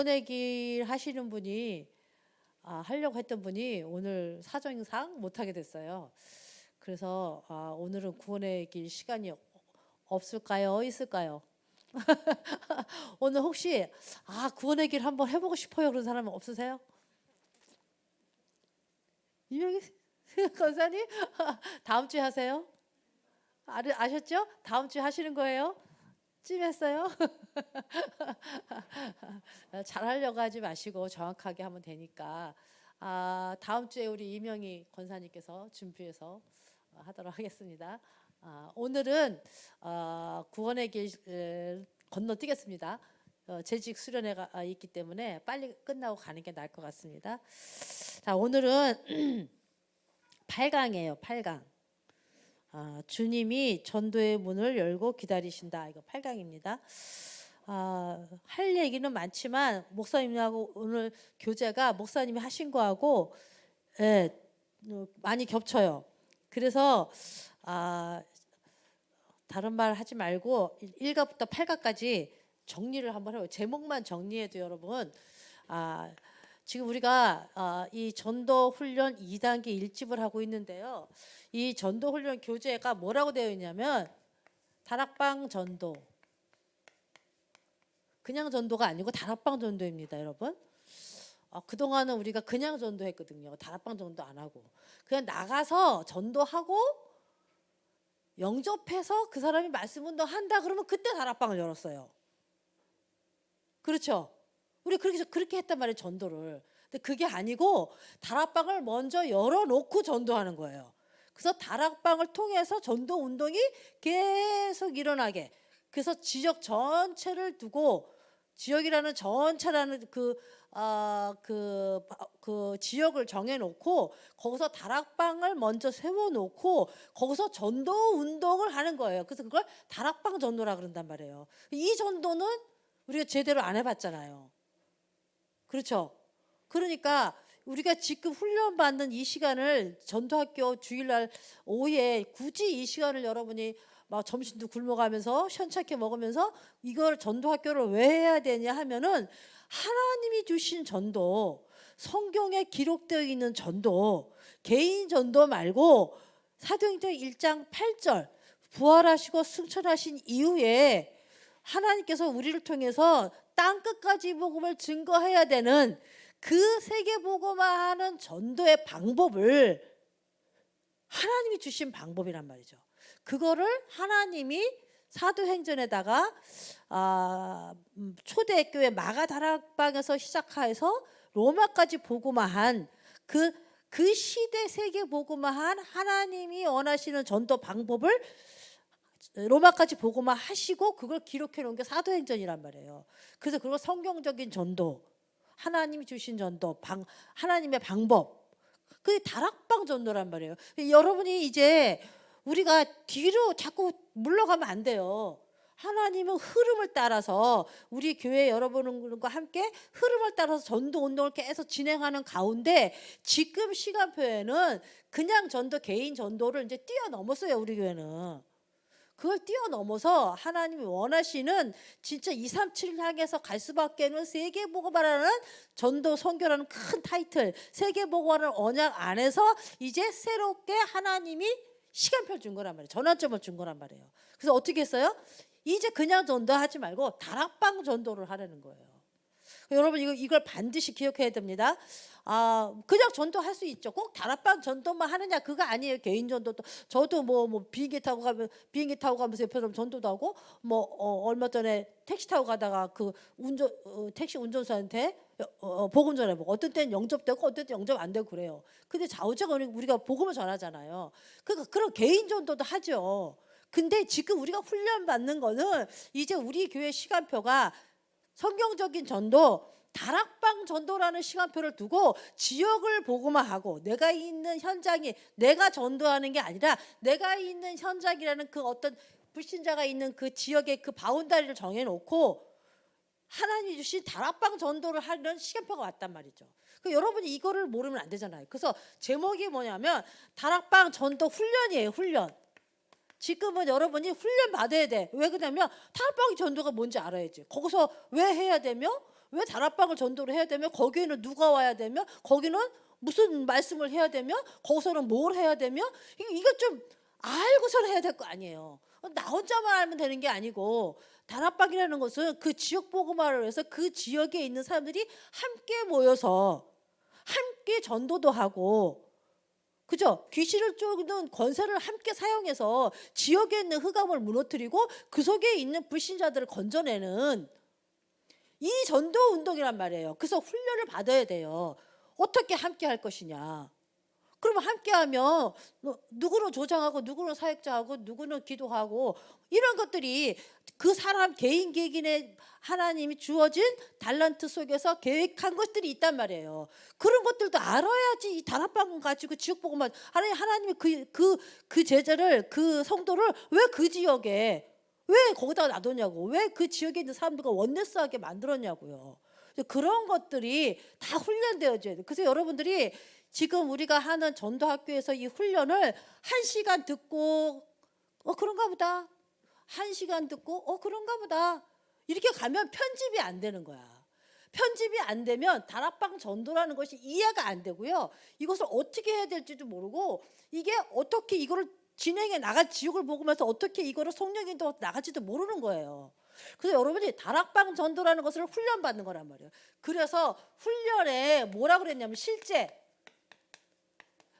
보내기 하시는 분이 하려고 했던 분이 오늘 사정상 못하게 됐어요. 그래서 오늘은 구원의 길 시간이 없을까요? 있을까요? 오늘 혹시 구원의 길 한번 해보고 싶어요 그런 사람 없으세요? 이명희 권사님 다음 주에 하세요? 아셨죠? 다음 주에 하시는 거예요? 찜했어요? 잘하려고 하지 마시고 정확하게 하면 되니까 다음 주에 우리 이명희 권사님께서 준비해서 하도록 하겠습니다. 오늘은 구원의 길 건너뛰겠습니다. 재직 수련회가 있기 때문에 빨리 끝나고 가는 게 나을 것 같습니다. 자, 오늘은 8강이에요. 8강. 주님이 전도의 문을 열고 기다리신다. 이거 8강입니다. 할 얘기는 많지만 목사님하고 오늘 교재가 목사님이 하신 거하고 많이 겹쳐요. 그래서 다른 말 하지 말고 1가부터 8가까지 정리를 한번 해요. 제목만 정리해도 여러분 지금 우리가 이 전도 훈련 2단계 1집을 하고 있는데요. 이 전도 훈련 교재가 뭐라고 되어 있냐면 다락방 전도, 그냥 전도가 아니고 다락방 전도입니다, 여러분. 그동안은 우리가 그냥 전도했거든요. 다락방 전도 안 하고 그냥 나가서 전도하고 영접해서 그 사람이 말씀 운동한다 그러면 그때 다락방을 열었어요. 그렇죠? 우리 그렇게 했단 말이에요, 전도를. 근데 그게 아니고 다락방을 먼저 열어놓고 전도하는 거예요. 그래서 다락방을 통해서 전도 운동이 계속 일어나게. 그래서 지역 전체를 두고 지역이라는 전체라는 그 지역을 정해놓고 거기서 다락방을 먼저 세워놓고 거기서 전도 운동을 하는 거예요. 그래서 그걸 다락방 전도라 그런단 말이에요. 이 전도는 우리가 제대로 안 해봤잖아요. 그렇죠? 그러니까 우리가 지금 훈련받는 이 시간을 전도학교 주일날 오후에 굳이 이 시간을 여러분이 막 점심도 굶어가면서 현찮게 먹으면서 이걸 전도학교를 왜 해야 되냐 하면은 하나님이 주신 전도, 성경에 기록되어 있는 전도, 개인 전도 말고 사도행전 1장 8절 부활하시고 승천하신 이후에 하나님께서 우리를 통해서 땅 끝까지 복음을 증거해야 되는 그 세계복음화하는 전도의 방법을 하나님이 주신 방법이란 말이죠. 그거를 하나님이 사도행전에다가 초대교회 마가다락방에서 시작해서 로마까지 복음화한 그 시대 세계복음화한 하나님이 원하시는 전도 방법을 로마까지 복음화 하시고 그걸 기록해 놓은 게 사도행전이란 말이에요. 그래서 그걸 성경적인 전도, 하나님이 주신 전도, 하나님의 방법, 그게 다락방 전도란 말이에요. 여러분이 이제 우리가 뒤로 자꾸 물러가면 안 돼요. 하나님은 흐름을 따라서 우리 교회 여러분과 함께 흐름을 따라서 전도 운동을 계속 진행하는 가운데 지금 시간표에는 그냥 전도, 개인 전도를 이제 뛰어넘었어요, 우리 교회는. 그걸 뛰어넘어서 하나님이 원하시는 진짜 237을 향해서 갈 수밖에 없는 세계복음화라는 전도 선교라는 큰 타이틀, 세계복음화라는 언약 안에서 이제 새롭게 하나님이 시간표를 준 거란 말이에요. 전환점을 준 거란 말이에요. 그래서 어떻게 했어요? 이제 그냥 전도하지 말고 다락방 전도를 하라는 거예요. 여러분 이걸 반드시 기억해야 됩니다. 그냥 전도할 수 있죠. 꼭 다락방 전도만 하느냐 그거 아니에요. 개인 전도도 저도 뭐 비행기 타고 가면서 옆에서 전도도 하고 얼마 전에 택시 타고 가다가 그 택시 운전사한테 복음 전해보고 어떤 때는 영접되고 어떤 때는 영접 안 되고 그래요. 근데 좌우적으로 우리가 복음을 전하잖아요. 그러니까 그런 개인 전도도 하죠. 근데 지금 우리가 훈련 받는 거는 이제 우리 교회 시간표가 성경적인 전도, 다락방 전도라는 시간표를 두고 지역을 복음화하고 내가 있는 현장이 내가 전도하는 게 아니라 내가 있는 현장이라는 그 어떤 불신자가 있는 그 지역의 그 바운다리를 정해놓고 하나님이 주신 다락방 전도를 하는 시간표가 왔단 말이죠. 여러분이 이거를 모르면 안 되잖아요. 그래서 제목이 뭐냐면 다락방 전도 훈련이에요. 훈련. 지금은 여러분이 훈련 받아야 돼. 왜 그러냐면 다락방 전도가 뭔지 알아야지. 거기서 왜 해야 되며 왜 다락방을 전도를 해야 되며 거기에는 누가 와야 되며 거기는 무슨 말씀을 해야 되며 거기서는 뭘 해야 되며 이거 좀 알고서는 해야 될 거 아니에요. 나 혼자만 알면 되는 게 아니고 다락방이라는 것은 그 지역 복음화를 위해서 그 지역에 있는 사람들이 함께 모여서 함께 전도도 하고 그죠? 귀신을 쫓는 권세를 함께 사용해서 지역에 있는 흑암을 무너뜨리고 그 속에 있는 불신자들을 건져내는 이 전도 운동이란 말이에요. 그래서 훈련을 받아야 돼요. 어떻게 함께 할 것이냐. 그러면 함께하면 누구는 조장하고 누구는 사역자하고 누구는 기도하고 이런 것들이 그 사람 개인의 하나님이 주어진 달란트 속에서 계획한 것들이 있단 말이에요. 그런 것들도 알아야지 이 다락방 가지고 지역복음만 하나님이 그 제자를 그 성도를 왜 그 지역에 왜 거기다가 놔뒀냐고 왜 그 지역에 있는 사람들과 원네스하게 만들었냐고요. 그런 것들이 다 훈련되어져야 돼요. 그래서 여러분들이 지금 우리가 하는 전도학교에서 이 훈련을 1시간 듣고 그런가 보다 1시간 듣고 그런가 보다 이렇게 가면 편집이 안 되는 거야. 편집이 안 되면 다락방 전도라는 것이 이해가 안 되고요. 이것을 어떻게 해야 될지도 모르고 이게 어떻게 이거를 진행해 나갈 지옥을 보면서 어떻게 이거를 성령인도 나갈지도 모르는 거예요. 그래서 여러분이 다락방 전도라는 것을 훈련받는 거란 말이에요. 그래서 훈련에 뭐라 그랬냐면 실제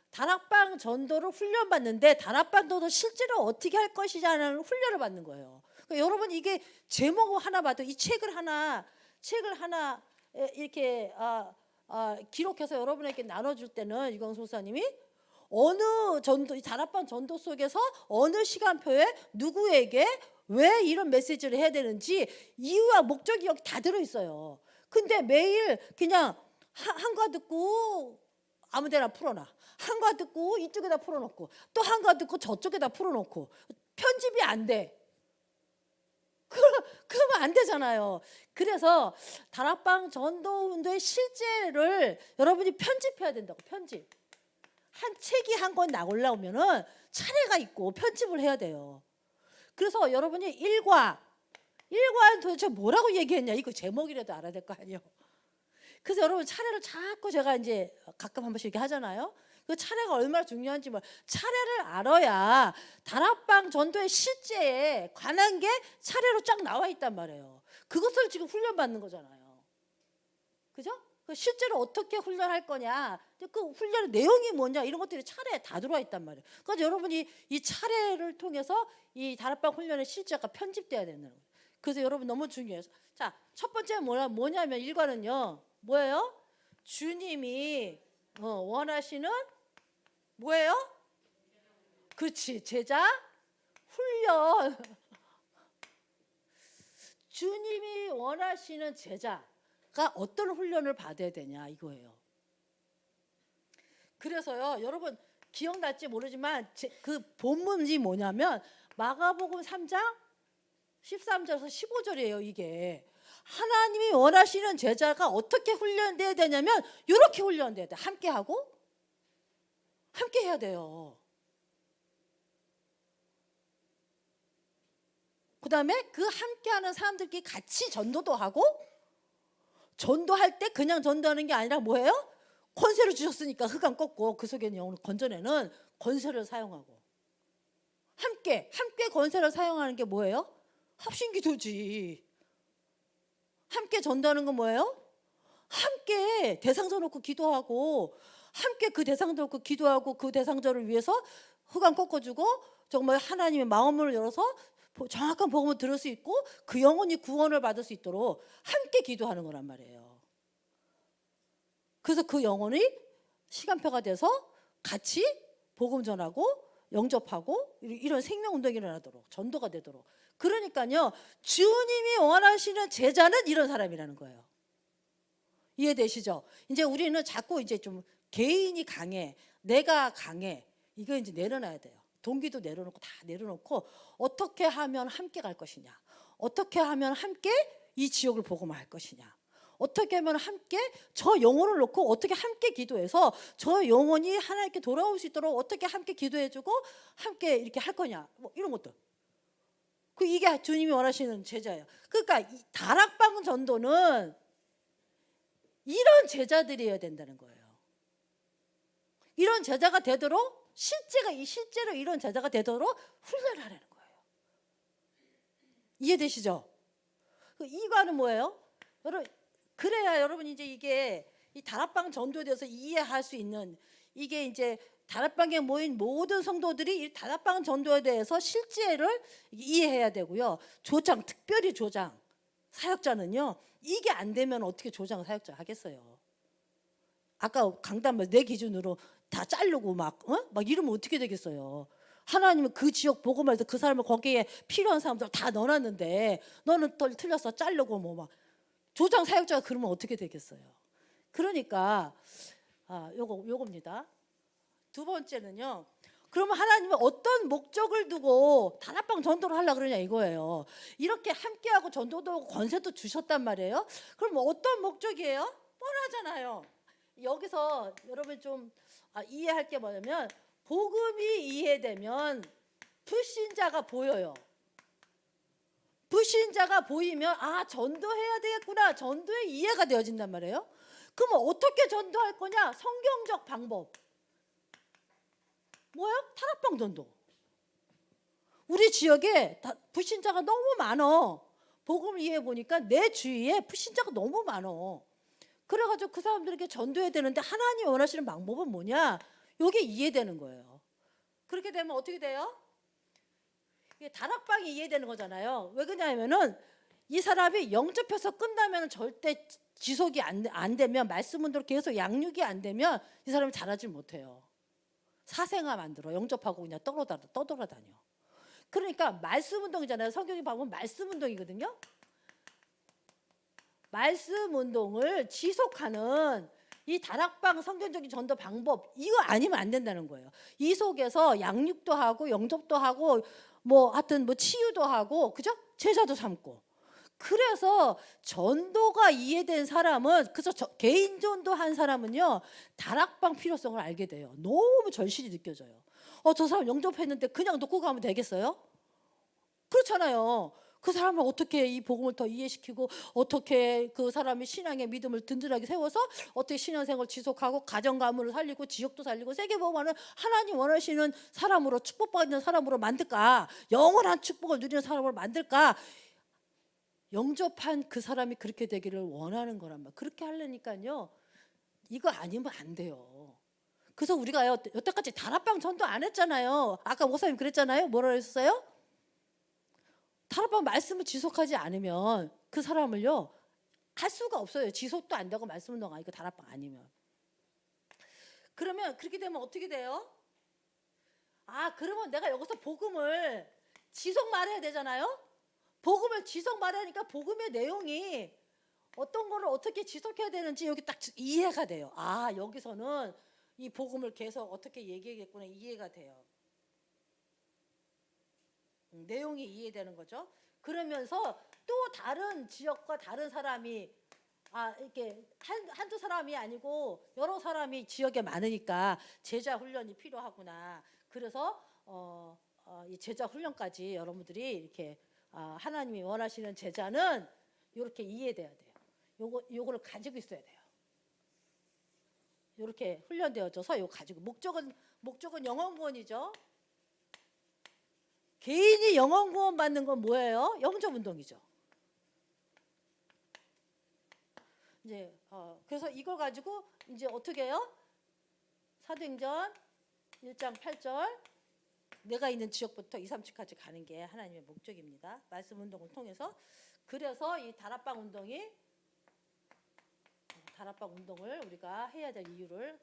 다락방 전도를 훈련받는데 다락방 전도 실제로 어떻게 할 것이냐는 훈련을 받는 거예요. 그러니까 여러분 이게 제목 하나 봐도 이 책을 하나 이렇게 기록해서 여러분에게 나눠줄 때는 유광수 목사님이 어느 전도 이 다락방 전도 속에서 어느 시간표에 누구에게 왜 이런 메시지를 해야 되는지 이유와 목적이 여기 다 들어있어요. 근데 매일 그냥 한과 듣고 아무데나 풀어놔. 한과 듣고 이쪽에다 풀어놓고 또 한과 듣고 저쪽에다 풀어놓고 편집이 안 돼. 그러면 안 되잖아요. 그래서 다락방 전도운동의 실제를 여러분이 편집해야 된다고. 편집. 한 책이 한 권 올라오면은 차례가 있고 편집을 해야 돼요. 그래서 여러분이 일과는 도대체 뭐라고 얘기했냐 이거 제목이라도 알아야 될 거 아니에요. 그래서 여러분 차례를 자꾸 제가 이제 가끔 한 번씩 이렇게 하잖아요. 그 차례가 얼마나 중요한지 차례를 알아야 다락방 전도의 실제에 관한 게 차례로 쫙 나와 있단 말이에요. 그것을 지금 훈련받는 거잖아요. 그죠? 실제로 어떻게 훈련할 거냐, 그 훈련의 내용이 뭐냐 이런 것들이 차례에 다 들어와 있단 말이에요. 그래서 여러분이 이 차례를 통해서 이 다락방 훈련의 실제가 편집돼야 된다는 거예요. 그래서 여러분 너무 중요해요. 자, 첫 번째 뭐냐면 일과는요. 뭐예요? 주님이 원하시는 뭐예요? 그렇지, 제자 훈련. 주님이 원하시는 제자가 어떤 훈련을 받아야 되냐 이거예요. 그래서요, 여러분 기억날지 모르지만 그 본문이 뭐냐면 마가복음 3장 13절에서 15절이에요. 이게 하나님이 원하시는 제자가 어떻게 훈련돼야 되냐면 이렇게 훈련돼야 돼. 함께하고 함께 해야 돼요. 그 다음에 그 함께하는 사람들끼리 같이 전도도 하고, 전도할 때 그냥 전도하는 게 아니라 뭐예요? 권세를 주셨으니까 흑암 꺾고 그 속에 있는 영혼을 건져내는 권세를 사용하고, 함께 권세를 사용하는 게 뭐예요? 합심기도지. 함께 전도하는 건 뭐예요? 함께 대상자 놓고 기도하고, 함께 그 대상자 놓고 기도하고, 그 대상자를 위해서 흑암 꺾어주고 정말 하나님의 마음을 열어서 정확한 복음을 들을 수 있고 그 영혼이 구원을 받을 수 있도록 함께 기도하는 거란 말이에요. 그래서 그 영혼이 시간표가 돼서 같이 복음 전하고 영접하고 이런 생명운동이 일어나도록 전도가 되도록. 그러니까요, 주님이 원하시는 제자는 이런 사람이라는 거예요. 이해되시죠? 이제 우리는 자꾸 이제 좀 개인이 강해, 내가 강해, 이거 이제 내려놔야 돼요. 동기도 내려놓고 다 내려놓고 어떻게 하면 함께 갈 것이냐, 어떻게 하면 함께 이 지역을 복음화할 것이냐, 어떻게 하면 함께 저 영혼을 놓고 어떻게 함께 기도해서 저 영혼이 하나님께 돌아올 수 있도록 어떻게 함께 기도해주고 함께 이렇게 할 거냐, 뭐 이런 것들. 이게 주님이 원하시는 제자예요. 그러니까 이 다락방 전도는 이런 제자들이어야 된다는 거예요. 이런 제자가 되도록 실제로 이런 제자가 되도록 훈련하라는 거예요. 이해되시죠? 이거는 뭐예요? 여러분, 그래야 여러분 이제 이게 이 다락방 전도에 대해서 이해할 수 있는, 이게 이제 다락방에 모인 모든 성도들이 이 다락방 전도에 대해서 실제를 이해해야 되고요. 조장, 특별히 조장 사역자는요, 이게 안 되면 어떻게 조장 사역자 하겠어요? 아까 강단 내 기준으로 다 자르고 막 이러면 어떻게 되겠어요? 하나님은 그 지역 복음에서 그 사람을 거기에 필요한 사람들 다 넣어놨는데 너는 또 틀렸어 자르고 뭐 막 조장 사역자가 그러면 어떻게 되겠어요? 그러니까 요겁니다. 두 번째는요. 그러면 하나님은 어떤 목적을 두고 다락방 전도를 하려고 그러냐 이거예요. 이렇게 함께하고 전도도 하고 권세도 주셨단 말이에요. 그럼 어떤 목적이에요? 뻔하잖아요. 여기서 여러분 좀 이해할 게 뭐냐면, 복음이 이해되면 불신자가 보여요. 불신자가 보이면 전도해야 되겠구나, 전도의 이해가 되어진단 말이에요. 그럼 어떻게 전도할 거냐? 성경적 방법. 뭐야? 다락방 전도. 우리 지역에 불신자가 너무 많어. 복음을 이해해 보니까 내 주위에 불신자가 너무 많어. 그래가지고 그 사람들에게 전도해야 되는데 하나님이 원하시는 방법은 뭐냐? 이게 이해되는 거예요. 그렇게 되면 어떻게 돼요? 이게 다락방이 이해되는 거잖아요. 왜 그러냐면은 이 사람이 영접해서 끝나면 절대 지속이 안 되면, 말씀 운동으로 계속 양육이 안 되면 이 사람이 자라질 못해요. 사생아 만들어. 영접하고 그냥 떠돌아다녀. 그러니까 말씀 운동이잖아요. 성경에 보면 말씀 운동이거든요. 말씀 운동을 지속하는 이 다락방 성경적인 전도 방법, 이거 아니면 안 된다는 거예요. 이 속에서 양육도 하고 영접도 하고 하여튼 치유도 하고, 그죠? 제자도 삼고. 그래서 전도가 이해된 사람은, 그래서 개인 전도한 사람은요, 다락방 필요성을 알게 돼요. 너무 절실히 느껴져요. 저 사람 영접했는데 그냥 놓고 가면 되겠어요? 그렇잖아요. 그 사람을 어떻게 이 복음을 더 이해시키고, 어떻게 그 사람이 신앙의 믿음을 든든하게 세워서 어떻게 신앙생활을 지속하고 가정 가문을 살리고 지역도 살리고 세계복음화는 하나님 원하시는 사람으로, 축복받는 사람으로 만들까, 영원한 축복을 누리는 사람으로 만들까. 영접한 그 사람이 그렇게 되기를 원하는 거란 말. 그렇게 하려니까요, 이거 아니면 안 돼요. 그래서 우리가 여태까지 다락방 전도 안 했잖아요. 아까 목사님 그랬잖아요. 뭐라 했어요? 다락방 말씀을 지속하지 않으면 그 사람을요 할 수가 없어요. 지속도 안 되고 말씀 운동 아니고 다락방 아니면. 그러면 그렇게 되면 어떻게 돼요? 그러면 내가 여기서 복음을 지속 말해야 되잖아요. 복음을 지속 말하니까 복음의 내용이 어떤 거를 어떻게 지속해야 되는지 여기 딱 이해가 돼요. 여기서는 이 복음을 계속 어떻게 얘기하겠구나, 이해가 돼요. 내용이 이해되는 거죠. 그러면서 또 다른 지역과 다른 사람이 이렇게 한두 사람이 아니고 여러 사람이 지역에 많으니까 제자 훈련이 필요하구나. 그래서 이 제자 훈련까지 여러분들이 이렇게 하나님이 원하시는 제자는 이렇게 이해돼야 돼요. 요거를 가지고 있어야 돼요. 이렇게 훈련되어져서 이거 가지고, 목적은 영혼 구원이죠. 개인이 영혼 구원 받는 건 뭐예요? 영접 운동이죠. 이제 그래서 이걸 가지고 이제 어떻게 해요? 사도행전 1장 8절, 내가 있는 지역부터 2, 3층까지 가는 게 하나님의 목적입니다. 말씀 운동을 통해서. 그래서 이 다락방 운동을 우리가 해야 될 이유를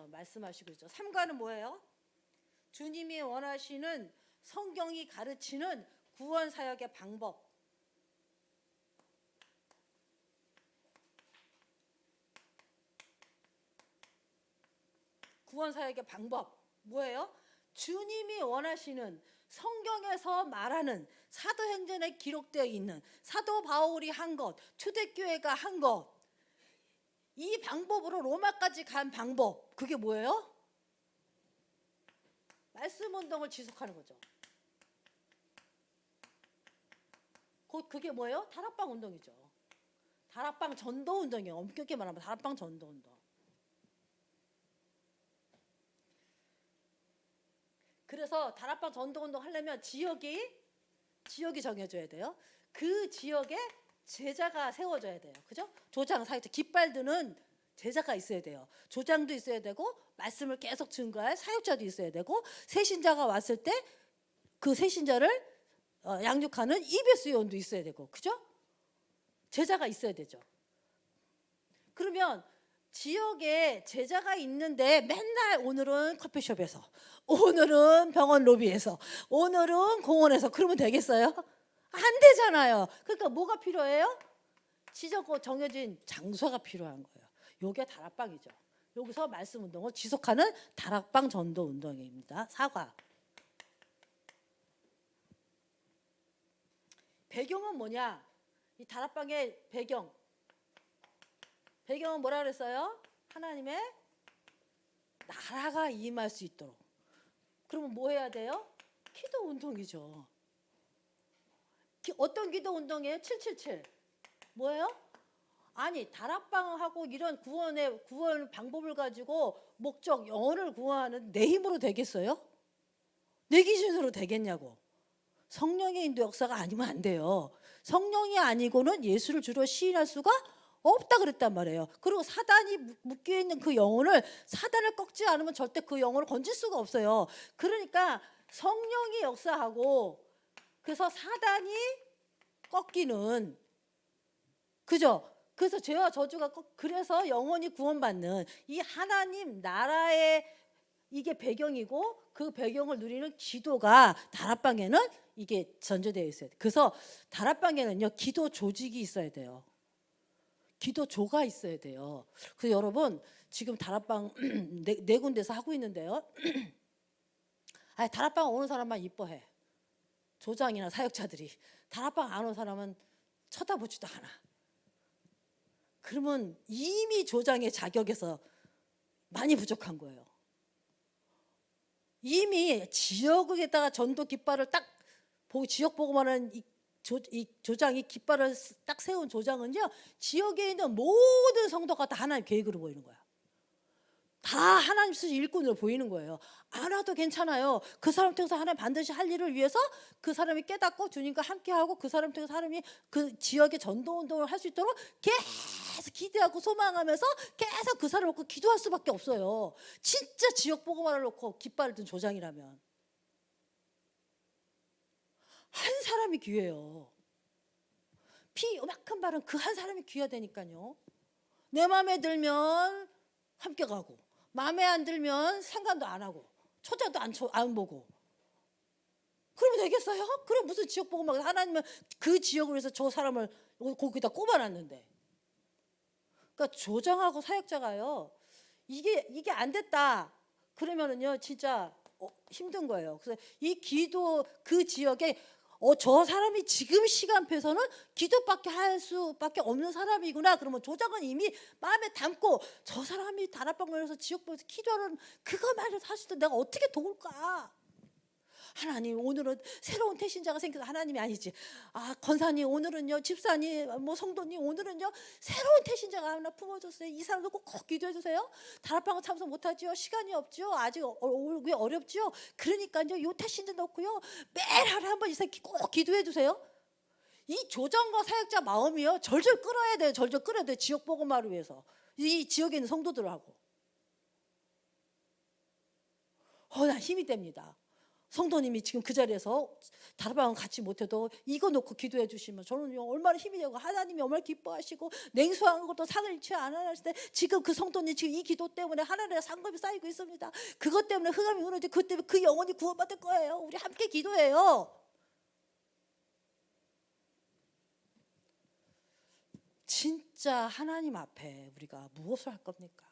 말씀하시고 있죠. 3과는 뭐예요? 주님이 원하시는, 성경이 가르치는 구원 사역의 방법. 구원 사역의 방법 뭐예요? 주님이 원하시는, 성경에서 말하는, 사도행전에 기록되어 있는, 사도 바울이 한 것, 초대교회가 한 것, 이 방법으로 로마까지 간 방법, 그게 뭐예요? 말씀 운동을 지속하는 거죠. 그게 뭐예요? 다락방 운동이죠. 다락방 전도 운동이에요. 엄격히 말하면 다락방 전도 운동. 그래서 다락방 전도 운동 하려면 지역이 정해져야 돼요. 그 지역에 제자가 세워져야 돼요. 그죠? 조장, 사역자, 깃발 드는 제자가 있어야 돼요. 조장도 있어야 되고 말씀을 계속 증거할 사역자도 있어야 되고 새신자가 왔을 때 그 새신자를 양육하는 EBS 요원도 있어야 되고, 그죠? 제자가 있어야 되죠. 그러면 지역에 제자가 있는데 맨날 오늘은 커피숍에서, 오늘은 병원 로비에서, 오늘은 공원에서 그러면 되겠어요? 안 되잖아요. 그러니까 뭐가 필요해요? 지적고 정해진 장소가 필요한 거예요. 요게 다락방이죠. 여기서 말씀 운동을 지속하는 다락방 전도 운동입니다. 사과. 배경은 뭐냐? 이 다락방의 배경은 뭐라 그랬어요? 하나님의 나라가 임할 수 있도록. 그러면 뭐 해야 돼요? 기도 운동이죠. 어떤 기도 운동이에요? 777. 뭐예요? 아니, 다락방하고 이런 구원 방법을 가지고 목적 영혼을 구원하는 내 힘으로 되겠어요? 내 기준으로 되겠냐고. 성령의 인도 역사가 아니면 안 돼요. 성령이 아니고는 예수를 주로 시인할 수가 없다 그랬단 말이에요. 그리고 사단이 묶여 있는 그 영혼을, 사단을 꺾지 않으면 절대 그 영혼을 건질 수가 없어요. 그러니까 성령이 역사하고, 그래서 사단이 꺾이는, 그죠? 그래서 죄와 저주가 그래서 영혼이 구원받는 이 하나님 나라의 이게 배경이고, 그 배경을 누리는 기도가 다락방에는 이게 전제되어 있어요. 그래서 다락방에는요, 기도 조직이 있어야 돼요. 기도조가 있어야 돼요. 그래서 여러분 지금 다락방 네 군데서 하고 있는데요. 아니, 다락방 오는 사람만 이뻐해. 조장이나 사역자들이. 다락방 안 오는 사람은 쳐다보지도 않아. 그러면 이미 조장의 자격에서 많이 부족한 거예요. 이미 지역에다가 전도 깃발을 딱 지역 보고만하는 이 조장이 깃발을 딱 세운 조장은요, 지역에 있는 모든 성도가 다 하나님 계획으로 보이는 거야. 다 하나님 쓰신 일꾼으로 보이는 거예요. 안 와도 괜찮아요. 그 사람 통해서 하나님 반드시 할 일을 위해서 그 사람이 깨닫고 주님과 함께하고 그 사람 통해서 사람이 그 지역의 전도운동을 할 수 있도록 계속 기대하고 소망하면서 계속 그 사람을 놓고 기도할 수밖에 없어요. 진짜 지역 보고만을 놓고 깃발을 든 조장이라면. 한 사람이 귀해요. 피 요만큼 바른 그 한 사람이 귀하다니까요. 내 마음에 들면 함께 가고, 마음에 안 들면 상관도 안 하고, 초자도 안 보고. 그러면 되겠어요? 그럼 무슨 지역 보고 막 하나님은 그 지역으로 해서 저 사람을 거기다 꼽아놨는데. 그러니까 조장하고 사역자가요, 이게 안 됐다 그러면은요 진짜 힘든 거예요. 그래서 이 기도 그 지역에 저 사람이 지금 시간표에서는 기도밖에 할 수밖에 없는 사람이구나. 그러면 조장은 이미 마음에 담고 저 사람이 다락방에서 지역보에서 기도하는 그거만을 사실도 내가 어떻게 도울까? 하나님 오늘은 새로운 태신자가 생겨서, 하나님이 아니지, 권사님 오늘은요, 집사님 뭐 성도님 오늘은요 새로운 태신자가 하나 품어줬어요. 이 사람도 꼭 기도해 주세요. 다락방은 참석 못하죠. 시간이 없죠. 아직 오기 어렵죠. 그러니까요 요 태신자 넣고요 매일 하루에 한 번 이상 꼭 기도해 주세요. 이 조정과 사역자 마음이요 절절 끌어야 돼요. 절절 끌어야 돼요. 지역 복음화를 위해서 이 지역에 있는 성도들하고. 난 힘이 됩니다. 성도님이 지금 그 자리에서 다락방은 같이 못해도 이거 놓고 기도해 주시면 저는 얼마나 힘이 되고 하나님이 얼마나 기뻐하시고, 냉수한 것도 상을 취해 안 하실 때 지금 그 성도님 지금 이 기도 때문에 하나님의 상급이 쌓이고 있습니다. 그것 때문에 흑암이 무너지고 그것 때문에 그 영혼이 구원받을 거예요. 우리 함께 기도해요. 진짜 하나님 앞에 우리가 무엇을 할 겁니까?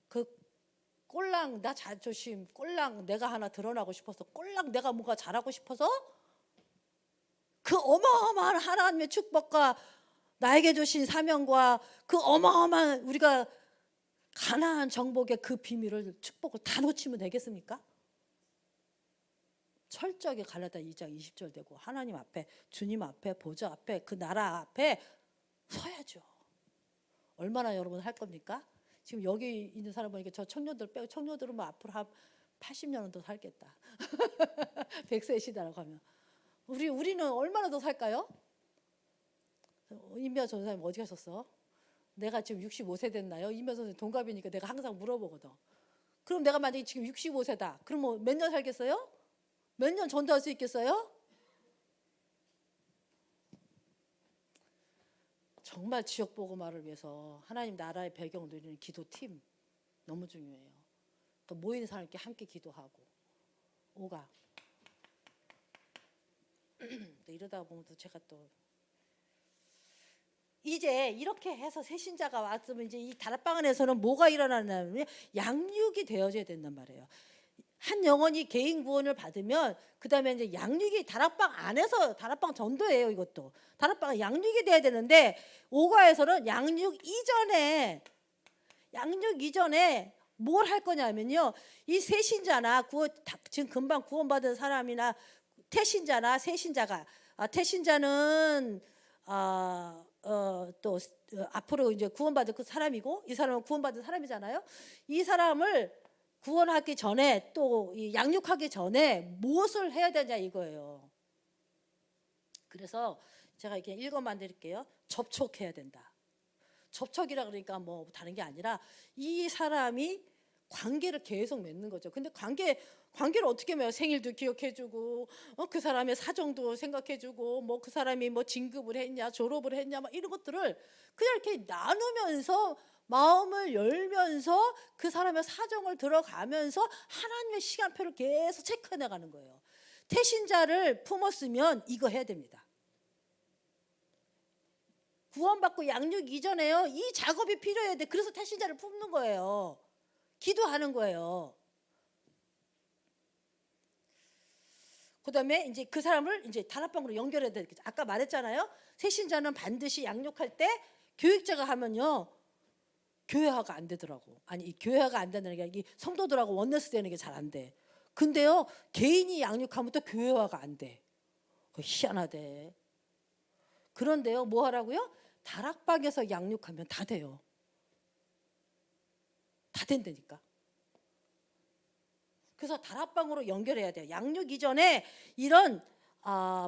그 꼴랑 나 자존심, 꼴랑 내가 하나 드러나고 싶어서, 꼴랑 내가 뭔가 잘하고 싶어서 그 어마어마한 하나님의 축복과 나에게 주신 사명과 그 어마어마한 우리가 가나안 정복의 그 비밀을, 축복을 다 놓치면 되겠습니까? 철저하게 갈라디아 2장 20절 되고 하나님 앞에, 주님 앞에, 보좌 앞에, 그 나라 앞에 서야죠. 얼마나 여러분 할 겁니까? 지금 여기 있는 사람 보니까 저 청년들 빼고 청년들은 뭐 앞으로 한 80년은 더 살겠다. 100세 시대라고 하면 우리는 얼마나 더 살까요? 임미아 전사님 어디 가셨어? 내가 지금 65세 됐나요? 임미아 선생님 동갑이니까 내가 항상 물어보거든. 그럼 내가 만약에 지금 65세다. 그럼 뭐 몇 년 살겠어요? 몇 년 전도할 수 있겠어요? 정말 지역 복음화를 위해서 하나님 나라의 배경 누리는 기도팀 너무 중요해요. 또 모이는 사람께 함께 기도하고 오가 이러다 보면 또 제가 또 이제 이렇게 해서 새신자가 왔으면 이제 이 다락방 안에서는 뭐가 일어나냐면 양육이 되어져야 된단 말이에요. 한 영혼이 개인 구원을 받으면 그 다음에 이제 양육이 다락방 안에서 다락방 전도예요. 이것도 다락방 양육이 돼야 되는데 오가에서는 양육 이전에 뭘 할 거냐면요. 이 새신자나 지금 금방 구원받은 사람이나 태신자나 새신자가 태신자는 또 앞으로 이제 구원받을 그 사람이고 이 사람은 구원받은 사람이잖아요. 이 사람을 구원하기 전에 또 양육하기 전에 무엇을 해야 되냐 이거예요. 그래서 제가 이렇게 읽어만 드릴게요. 접촉해야 된다. 접촉이라 그러니까 뭐 다른 게 아니라 이 사람이 관계를 계속 맺는 거죠. 근데 관계를 어떻게 맺어요? 생일도 기억해주고 그 사람의 사정도 생각해주고 뭐 그 사람이 뭐 진급을 했냐 졸업을 했냐 막 이런 것들을 그냥 이렇게 나누면서 마음을 열면서 그 사람의 사정을 들어가면서 하나님의 시간표를 계속 체크해 나가는 거예요. 태신자를 품었으면 이거 해야 됩니다. 구원받고 양육 이전에요. 이 작업이 필요해야 돼. 그래서 태신자를 품는 거예요. 기도하는 거예요. 그다음에 이제 그 사람을 이제 다락방으로 연결해야 되겠죠. 아까 말했잖아요. 새신자는 반드시 양육할 때 교육자가 하면요. 교회화가 안 되더라고. 아니 이 교회화가 안 되는 게 이 성도들하고 원네스 되는 게 잘 안 돼. 근데요. 개인이 양육하면 또 교회화가 안 돼. 희한하대. 그런데요. 뭐 하라고요? 다락방에서 양육하면 다 돼요. 다 된다니까. 그래서 다락방으로 연결해야 돼요. 양육 이전에 이런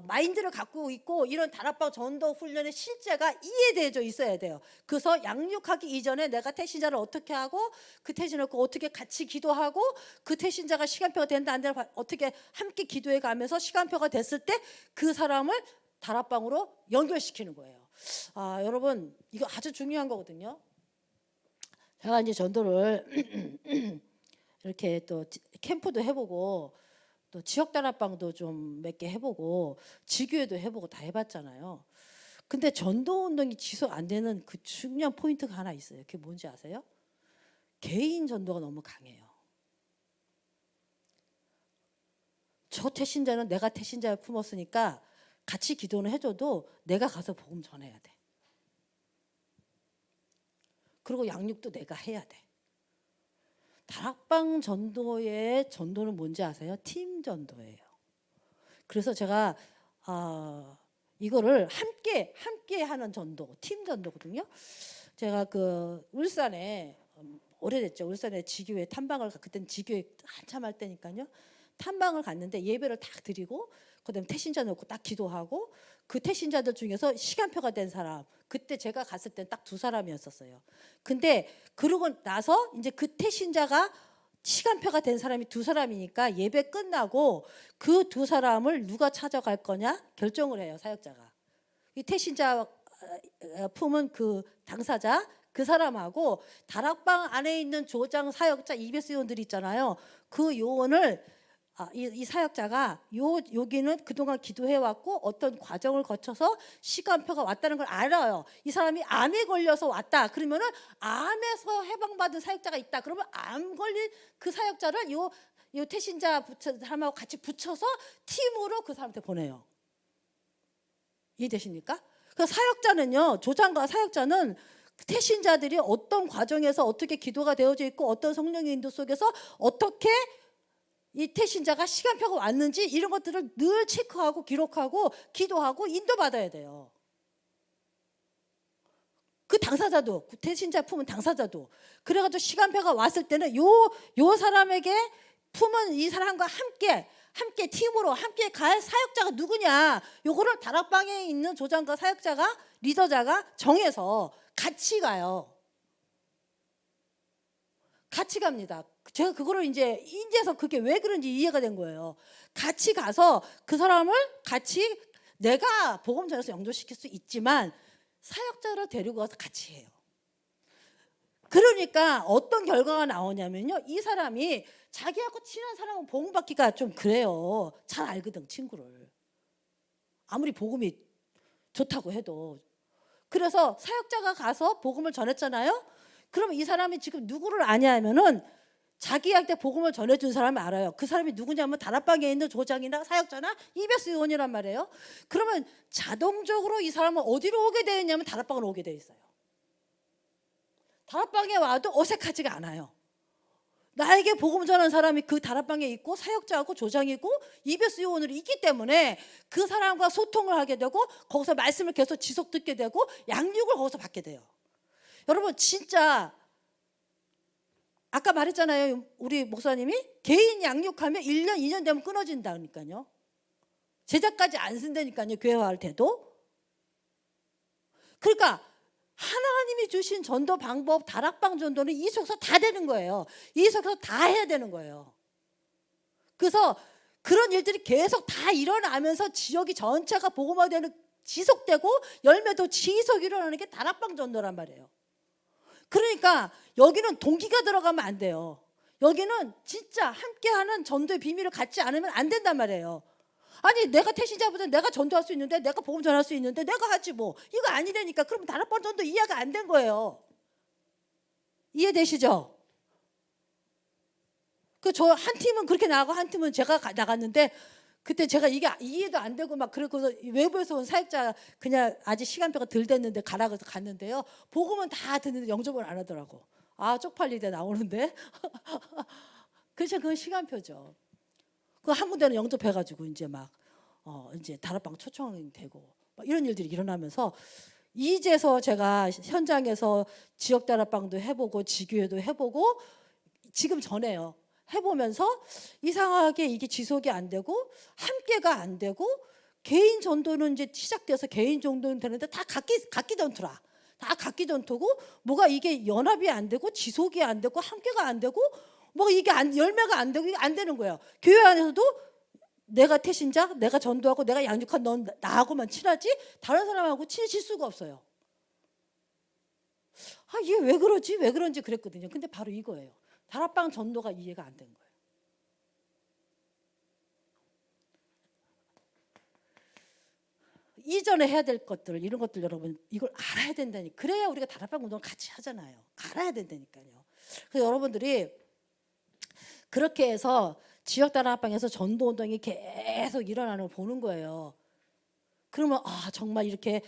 마인드를 갖고 있고 이런 다락방 전도 훈련의 실제가 이해되어져 있어야 돼요. 그래서 양육하기 이전에 내가 태신자를 어떻게 하고 그 태신을 어떻게 같이 기도하고 그 태신자가 시간표가 된다 안 된다 어떻게 함께 기도해 가면서 시간표가 됐을 때 그 사람을 다락방으로 연결시키는 거예요. 여러분 이거 아주 중요한 거거든요. 제가 이제 전도를 이렇게 또 캠프도 해보고 또 지역 다락방도 좀 몇 개 해보고 지교회도 해보고 다 해봤잖아요. 근데 전도 운동이 지속 안 되는 그 중요한 포인트가 하나 있어요. 그게 뭔지 아세요? 개인 전도가 너무 강해요. 저 태신자는 내가 태신자를 품었으니까 같이 기도는 해줘도 내가 가서 복음 전해야 돼. 그리고 양육도 내가 해야 돼. 다락방 전도의 전도는 뭔지 아세요? 팀 전도예요. 그래서 제가 이거를 함께 하는 전도, 팀 전도거든요. 제가 그 울산에 오래됐죠. 울산에 지교회 탐방을 그때는 지교회 한참 할 때니까요. 탐방을 갔는데 예배를 딱 드리고 그다음에 태신자 놓고 딱 기도하고 그 태신자들 중에서 시간표가 된 사람 그때 제가 갔을 땐 딱 2사람이었었어요. 근데 그러고 나서 이제 그 태신자가 시간표가 된 사람이 2사람이니까 예배 끝나고 그 2사람을 누가 찾아갈 거냐 결정을 해요. 사역자가. 이 태신자 품은 그 당사자 그 사람하고 다락방 안에 있는 조장 사역자 EBS 요원들이 있잖아요. 그 요원을 이 사역자가 여기는 그동안 기도해왔고 어떤 과정을 거쳐서 시간표가 왔다는 걸 알아요. 이 사람이 암에 걸려서 왔다. 그러면은 암에서 해방받은 사역자가 있다. 그러면 암 걸린 그 사역자를 요 태신자 사람하고 같이 붙여서 팀으로 그 사람한테 보내요. 이해되십니까? 그 사역자는요. 조장과 사역자는 태신자들이 어떤 과정에서 어떻게 기도가 되어져 있고 어떤 성령의 인도 속에서 어떻게 이 태신자가 시간표가 왔는지 이런 것들을 늘 체크하고 기록하고 기도하고 인도받아야 돼요. 그 당사자도, 그 태신자 품은 당사자도. 그래가지고 시간표가 왔을 때는 요 사람에게 품은 이 사람과 함께 팀으로 함께 갈 사역자가 누구냐, 요거를 다락방에 있는 조장과 사역자가, 리더자가 정해서 같이 가요. 같이 갑니다. 제가 그거를 이제서 그게 왜 그런지 이해가 된 거예요. 같이 가서 그 사람을 같이, 내가 복음 전해서 영도시킬 수 있지만 사역자를 데리고 가서 같이 해요. 그러니까 어떤 결과가 나오냐면요, 이 사람이 자기하고 친한 사람은 복음 받기가 좀 그래요. 잘 알거든, 친구를. 아무리 복음이 좋다고 해도. 그래서 사역자가 가서 복음을 전했잖아요. 그러면 이 사람이 지금 누구를 아냐면은 자기한테 복음을 전해준 사람을 알아요. 그 사람이 누구냐면 다락방에 있는 조장이나 사역자나 EBS 요원이란 말이에요. 그러면 자동적으로 이 사람은 어디로 오게 되어 있냐면 다락방으로 오게 되어 있어요. 다락방에 와도 어색하지가 않아요. 나에게 복음 전하는 사람이 그 다락방에 있고 사역자하고 조장이고 EBS 요원으로 있기 때문에 그 사람과 소통을 하게 되고 거기서 말씀을 계속 지속 듣게 되고 양육을 거기서 받게 돼요. 여러분, 진짜 아까 말했잖아요. 우리 목사님이 개인 양육하면 1년 2년 되면 끊어진다니까요. 제자까지 안 쓴다니까요, 교회화할 때도. 그러니까 하나님이 주신 전도 방법, 다락방 전도는 이 속에서 다 되는 거예요. 이 속에서 다 해야 되는 거예요. 그래서 그런 일들이 계속 다 일어나면서 지역이 전체가 복음화되는, 지속되고 열매도 지속 일어나는 게 다락방 전도란 말이에요. 그러니까 여기는 동기가 들어가면 안 돼요. 여기는 진짜 함께하는 전도의 비밀을 갖지 않으면 안 된단 말이에요. 아니, 내가 태신자보다 내가 전도할 수 있는데, 내가 복음 전할 수 있는데 내가 하지 뭐, 이거 아니라니까. 그러면 다락방 전도 이해가 안 된 거예요. 이해되시죠? 그 저 한 팀은 그렇게 나가고 한 팀은 제가 나갔는데, 그때 제가 이게 이해도 안 되고 막 그래서 외부에서 온 사역자 그냥 아직 시간표가 덜 됐는데 가라 그래서 갔는데요. 복음은 다 듣는데 영접을 안 하더라고. 아, 쪽팔리게 나오는데. 그래서 그건 시간표죠. 그 한 군데는 영접해가지고 이제 막 이제 다락방 초청이 되고 막 이런 일들이 일어나면서, 이제서 제가 현장에서 지역 다락방도 해보고 지교회도 해보고 지금 전에요. 해보면서 이상하게 이게 지속이 안 되고 함께가 안 되고, 개인 전도는 이제 시작돼서 개인 전도는 되는데 다 각기 전투라. 다 각기 전투고, 뭐가 이게 연합이 안 되고 지속이 안 되고 함께가 안 되고, 뭐 이게 열매가 안 되고 이게 안 되는 거예요. 교회 안에서도 내가 태신자, 내가 전도하고 내가 양육한 넌 나하고만 친하지 다른 사람하고 친해질 수가 없어요. 아, 이게 왜 그러지? 왜 그런지 그랬거든요. 근데 바로 이거예요. 다락방 전도가 이해가 안 된 거예요. 이전에 해야 될 것들, 이런 것들 여러분 이걸 알아야 된다니. 그래야 우리가 다락방 운동을 같이 하잖아요. 알아야 된다니까요. 그래서 여러분들이 그렇게 해서 지역 다락방에서 전도 운동이 계속 일어나는 걸 보는 거예요. 그러면 정말 이렇게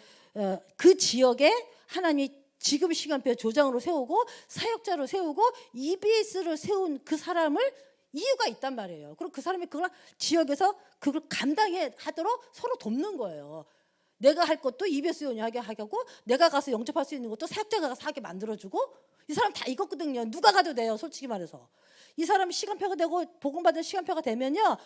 그 지역에 하나님이 지금 시간표 조장으로 세우고 사역자로 세우고 EBS를 세운 그 사람을 이유가 있단 말이에요. 그리고 그 사람이 그걸 지역에서 그걸 감당하도록 서로 돕는 거예요. 내가 할 것도 EBS 요원이 하게 하고, 내가 가서 영접할 수 있는 것도 사역자가 가서 하게 만들어주고. 이 사람 다 이거거든요. 누가 가도 돼요, 솔직히 말해서. 이 사람이 시간표가 되고 복음받은 시간표가 되면요,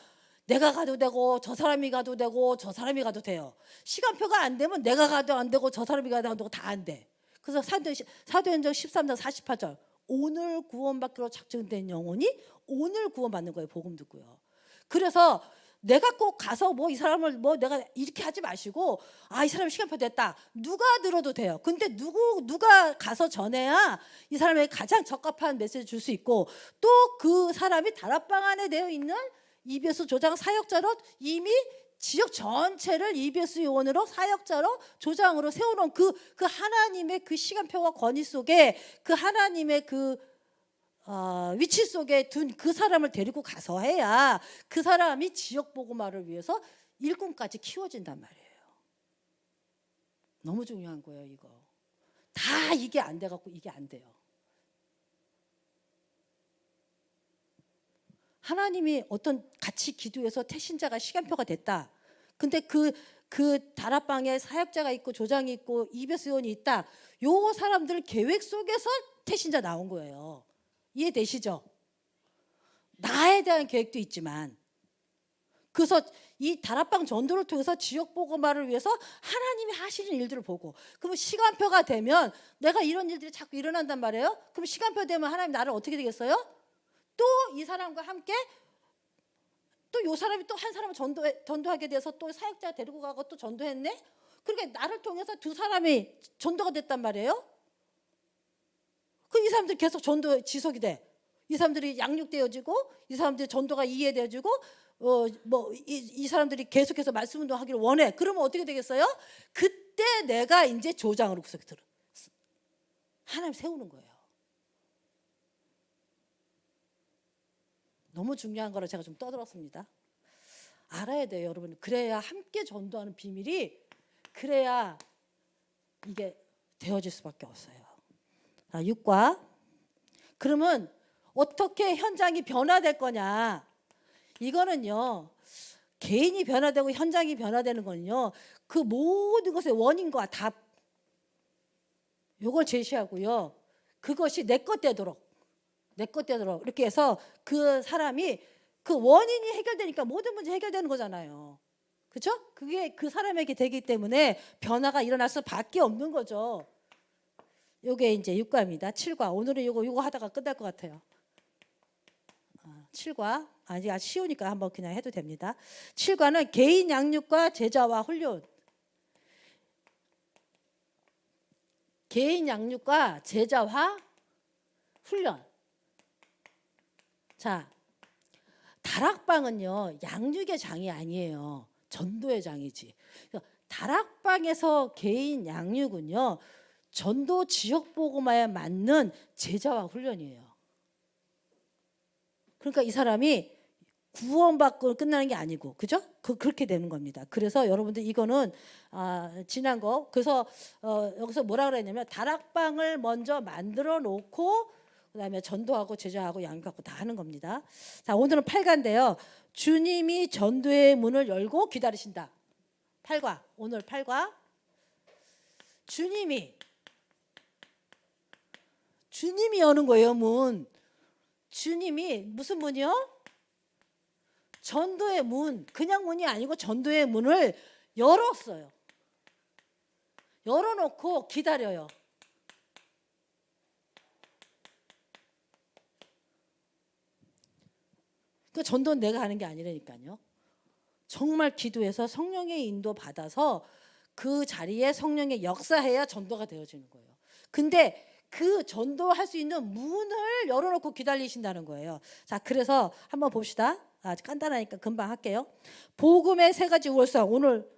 내가 가도 되고 저 사람이 가도 되고 저 사람이 가도 돼요. 시간표가 안 되면 내가 가도 안 되고 저 사람이 가도 안 되고 다 안 돼. 그래서 사도행전 13장 48절, 오늘 구원받기로 작정된 영혼이 오늘 구원받는 거예요. 복음 듣고요. 그래서 내가 꼭 가서 뭐 이 사람을 뭐 내가 이렇게 하지 마시고, 이 사람 시간표 됐다, 누가 들어도 돼요. 근데 누가 가서 전해야 이 사람에게 가장 적합한 메시지 줄 수 있고, 또 그 사람이 다락방 안에 되어 있는 EBS 조장 사역자로 이미 지역 전체를 EBS 요원으로 사역자로 조장으로 세워놓은 그 하나님의 그 시간표와 권위 속에, 그 하나님의 그 위치 속에 둔 그 사람을 데리고 가서 해야 그 사람이 지역 복음화를 위해서 일꾼까지 키워진단 말이에요. 너무 중요한 거예요, 이거. 다 이게 안 돼갖고 이게 안 돼요. 하나님이 어떤 같이 기도해서 태신자가 시간표가 됐다. 근데 그 다락방에 사역자가 있고 조장이 있고 EBS 요원이 있다. 요 사람들 계획 속에서 태신자 나온 거예요. 이해되시죠? 나에 대한 계획도 있지만, 그래서 이 다락방 전도를 통해서 지역 복음화를 위해서 하나님이 하시는 일들을 보고, 그럼 시간표가 되면 내가 이런 일들이 자꾸 일어난단 말이에요. 그럼 시간표 되면 하나님 나를 어떻게 되겠어요? 또 이 사람과 함께 또 요 사람이 또 한 사람을 전도하게 돼서 또 사역자 데리고 가고 또 전도했네. 그러니까 나를 통해서 두 사람이 전도가 됐단 말이에요. 그 이 사람들이 계속 전도 지속이 돼. 이 사람들이 양육되어지고, 이 사람들이 전도가 이해되어지고, 이 사람들이 계속해서 말씀 운동하기를 원해. 그러면 어떻게 되겠어요? 그때 내가 이제 조장으로 구석에 들어. 하나님 세우는 거예요. 너무 중요한 거라 제가 좀 떠들었습니다. 알아야 돼요, 여러분. 그래야 함께 전도하는 비밀이, 그래야 이게 되어질 수밖에 없어요. 6과. 그러면 어떻게 현장이 변화될 거냐? 이거는요, 개인이 변화되고 현장이 변화되는 거는요, 그 모든 것의 원인과 답, 요걸 제시하고요, 그것이 내 것 되도록 이렇게 해서 그 사람이, 그 원인이 해결되니까 모든 문제 해결되는 거잖아요. 그렇죠? 그게 그 사람에게 되기 때문에 변화가 일어날 수밖에 없는 거죠. 요게 이제 6과입니다. 7과. 오늘은 요거 하다가 끝날 것 같아요. 7과. 아직 쉬우니까 한번 그냥 해도 됩니다. 7과는 개인 양육과 제자와 훈련. 개인 양육과 제자와 훈련. 자, 다락방은요, 양육의 장이 아니에요. 전도의 장이지. 다락방에서 개인 양육은요, 전도 지역 복음화에 맞는 제자와 훈련이에요. 그러니까 이 사람이 구원받고 끝나는 게 아니고, 그죠? 그렇게 되는 겁니다. 그래서 여러분들 이거는 지난 거. 그래서 여기서 뭐라 그랬냐면, 다락방을 먼저 만들어 놓고 그다음에 전도하고 제자하고 양육하고 다 하는 겁니다. 자, 오늘은 8과인데요. 주님이 전도의 문을 열고 기다리신다. 8과. 오늘 8과. 주님이 여는 거예요, 문. 주님이 무슨 문이요? 전도의 문. 그냥 문이 아니고 전도의 문을 열었어요. 열어놓고 기다려요. 그 전도는 내가 하는 게 아니라니까요. 정말 기도해서 성령의 인도 받아서 그 자리에 성령의 역사해야 전도가 되어지는 거예요. 근데 그 전도할 수 있는 문을 열어놓고 기다리신다는 거예요. 자, 그래서 한번 봅시다. 아주 간단하니까 금방 할게요. 복음의 세 가지 우월성. 오늘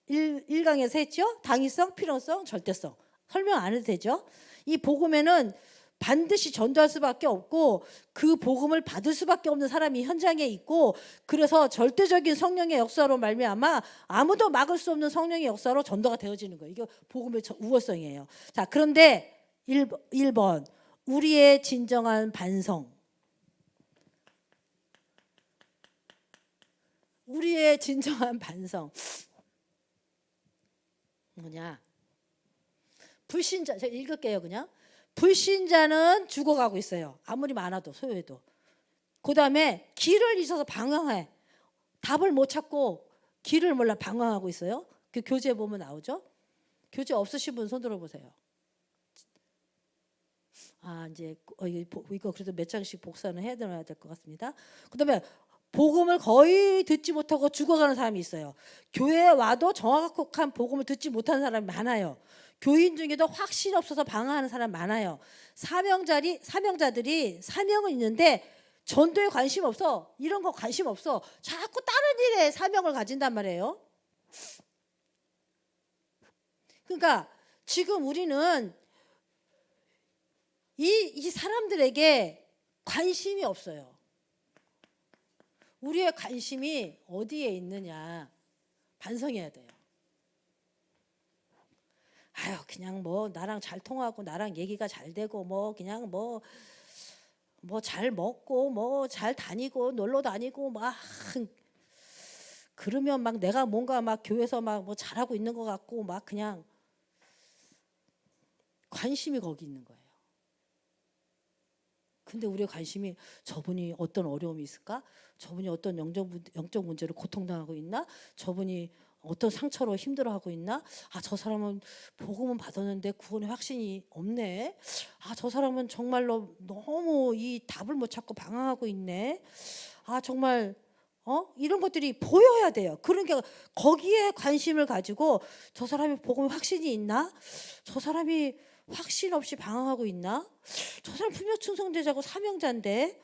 1강에서 했죠. 당위성, 필요성, 절대성. 설명 안 해도 되죠. 이 복음에는 반드시 전도할 수밖에 없고, 그 복음을 받을 수밖에 없는 사람이 현장에 있고, 그래서 절대적인 성령의 역사로 말미암아 아무도 막을 수 없는 성령의 역사로 전도가 되어지는 거예요. 이게 복음의 우월성이에요. 자, 그런데 1번 우리의 진정한 반성. 우리의 진정한 반성 뭐냐? 불신자. 제가 읽을게요. 그냥 불신자는 죽어가고 있어요. 아무리 많아도 소요해도. 그 다음에 길을 잊어서 방황해. 답을 못 찾고 길을 몰라 방황하고 있어요. 그 교재 보면 나오죠. 교재 없으신 분 손 들어보세요. 이제 이거 그래도 몇 장씩 복사는 해야 될 것 같습니다. 그 다음에 복음을 거의 듣지 못하고 죽어가는 사람이 있어요. 교회에 와도 정확한 복음을 듣지 못하는 사람이 많아요. 교인 중에도 확신 없어서 방황하는 사람 많아요. 사명자들이 사명은 있는데 전도에 관심 없어. 이런 거 관심 없어. 자꾸 다른 일에 사명을 가진단 말이에요. 그러니까 지금 우리는 이 사람들에게 관심이 없어요. 우리의 관심이 어디에 있느냐 반성해야 돼요. 그냥 뭐 나랑 잘 통하고 나랑 얘기가 잘 되고 뭐 그냥 뭐 뭐 잘 먹고 뭐 잘 다니고 놀러 다니고 막 그러면 막 내가 뭔가 막 교회에서 막 뭐 잘하고 있는 것 같고 막 그냥 관심이 거기 있는 거예요. 근데 우리의 관심이 저분이 어떤 어려움이 있을까? 저분이 어떤 영적 문제로 고통당하고 있나? 저분이 어떤 상처로 힘들어하고 있나? 아, 저 사람은 복음은 받았는데 구원의 확신이 없네. 아, 저 사람은 정말로 너무 이 답을 못 찾고 방황하고 있네. 아, 정말 이런 것들이 보여야 돼요. 그러니까 거기에 관심을 가지고 저 사람이 복음 확신이 있나? 저 사람이 확신 없이 방황하고 있나? 저 사람 분명 충성되자고 사명자인데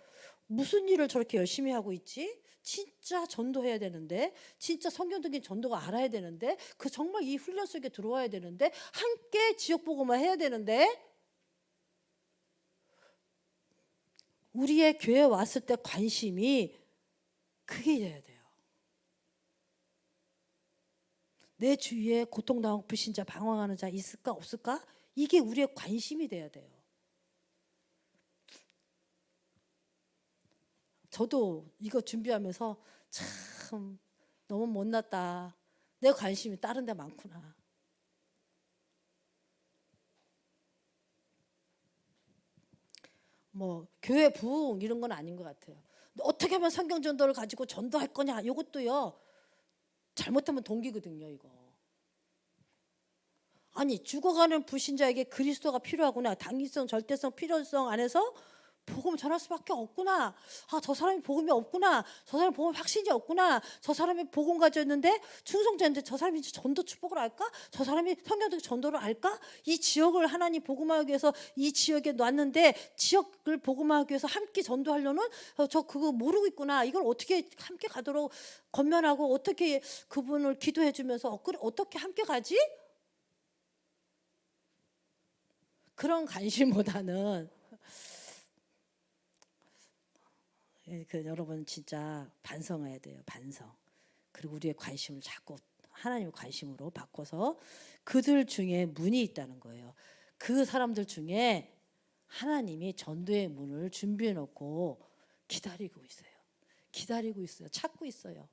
무슨 일을 저렇게 열심히 하고 있지? 진짜 전도해야 되는데, 진짜 성경적인 전도가 알아야 되는데, 그 정말 이 훈련 속에 들어와야 되는데, 함께 지역 복음을 해야 되는데, 우리의 교회 왔을 때 관심이 크게 돼야 돼요. 내 주위에 고통당하고 불신자 방황하는 자 있을까 없을까? 이게 우리의 관심이 돼야 돼요. 저도 이거 준비하면서 참 너무 못났다. 내 관심이 다른 데 많구나. 뭐 교회 부흥 이런 건 아닌 것 같아요. 어떻게 하면 성경 전도를 가지고 전도할 거냐 이것도요. 잘못하면 동기거든요. 이거. 아니 죽어가는 불신자에게 그리스도가 필요하구나. 당위성 절대성 필요성 안에서 복음 전할 수밖에 없구나. 아, 저 사람이 복음이 없구나. 저 사람이 복음 확신이 없구나. 저 사람이 복음 가졌는데 충성자인데 저 사람이 전도 축복을 알까? 저 사람이 성경적 전도를 알까? 이 지역을 하나님 복음하기 위해서 이 지역에 놨는데 지역을 복음하기 위해서 함께 전도하려는 저 그거 모르고 있구나. 이걸 어떻게 함께 가도록 권면하고 어떻게 그분을 기도해 주면서 어떻게 함께 가지? 그런 관심보다는 여러분 진짜 반성해야 돼요. 반성. 그리고 우리의 관심을 자꾸 하나님의 관심으로 바꿔서 그들 중에 문이 있다는 거예요. 그 사람들 중에 하나님이 전도의 문을 준비해 놓고 기다리고 있어요. 기다리고 있어요. 찾고 있어요.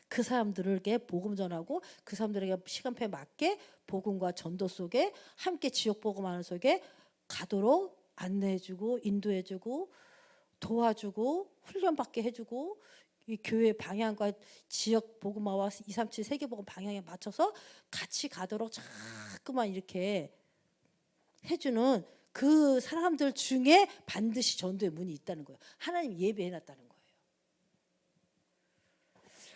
그 사람들에게 복음 전하고 그 사람들에게 시간표에 맞게 복음과 전도 속에 함께 지역 복음하는 속에 가도록 안내해주고 인도해주고 도와주고 훈련받게 해주고 이 교회 방향과 지역 복음화와 237 세계 복음 방향에 맞춰서 같이 가도록 자꾸만 이렇게 해주는 그 사람들 중에 반드시 전도의 문이 있다는 거예요. 하나님 예배해놨다는 거예요.